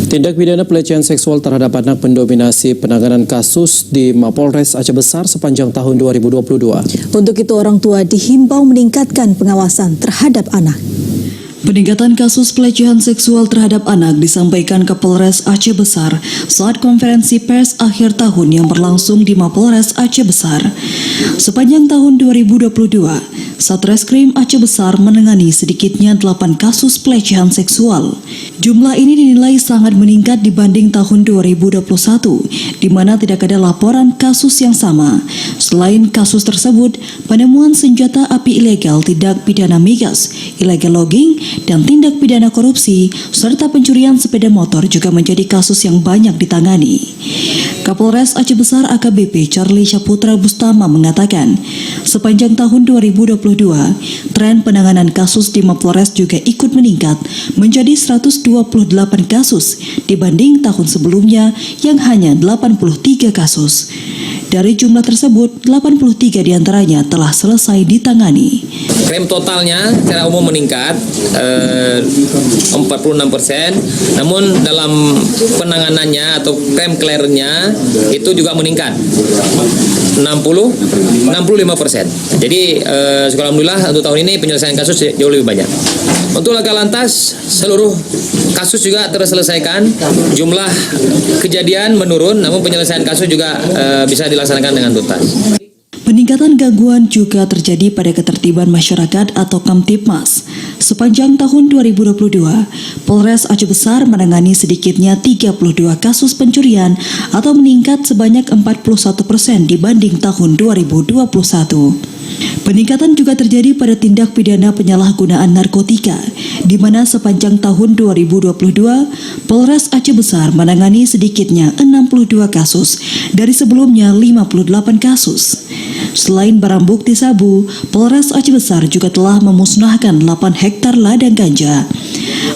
Tindak pidana pelecehan seksual terhadap anak mendominasi penanganan kasus di Mapolres Aceh Besar sepanjang tahun 2022. Untuk itu orang tua dihimbau meningkatkan pengawasan terhadap anak. Peningkatan kasus pelecehan seksual terhadap anak disampaikan Kapolres Aceh Besar saat konferensi pers akhir tahun yang berlangsung di Mapolres Aceh Besar. Sepanjang tahun 2022, Satreskrim Aceh Besar menangani sedikitnya 8 kasus pelecehan seksual. Jumlah ini dinilai sangat meningkat dibanding tahun 2021, di mana tidak ada laporan kasus yang sama. Selain kasus tersebut, penemuan senjata api ilegal, tindak pidana migas, illegal logging, dan tindak pidana korupsi, serta pencurian sepeda motor juga menjadi kasus yang banyak ditangani. Kapolres Aceh Besar AKBP Charlie Syaputra Bustama mengatakan, sepanjang tahun 2022, tren penanganan kasus di Mapolres juga ikut meningkat menjadi 128 kasus dibanding tahun sebelumnya yang hanya 83 kasus. Dari jumlah tersebut, 83 diantaranya telah selesai ditangani. Klaim totalnya secara umum meningkat 46%, namun dalam penanganannya atau klaim clearnya itu juga meningkat 65%. Jadi alhamdulillah untuk tahun ini penyelesaian kasus jauh lebih banyak. Untuk laka lantas seluruh kasus juga terselesaikan, jumlah kejadian menurun, namun penyelesaian kasus juga bisa dilaksanakan dengan tuntas. Peningkatan gangguan juga terjadi pada ketertiban masyarakat atau Kamtibmas. Sepanjang tahun 2022, Polres Aceh Besar menangani sedikitnya 32 kasus pencurian atau meningkat sebanyak 41% dibanding tahun 2021. Peningkatan juga terjadi pada tindak pidana penyalahgunaan narkotika, di mana sepanjang tahun 2022, Polres Aceh Besar menangani sedikitnya 62 kasus dari sebelumnya 58 kasus. Selain barang bukti sabu, Polres Aceh Besar juga telah memusnahkan 8 hektar ladang ganja.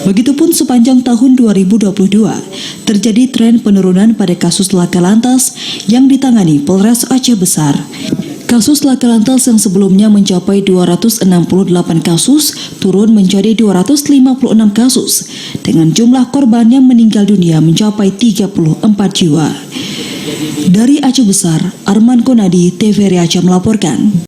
Begitupun sepanjang tahun 2022, terjadi tren penurunan pada kasus laka lantas yang ditangani Polres Aceh Besar. Kasus laka lantas yang sebelumnya mencapai 268 kasus turun menjadi 256 kasus dengan jumlah korban yang meninggal dunia mencapai 34 jiwa. Dari Aceh Besar, Arman Konadi, TVRI Aceh melaporkan.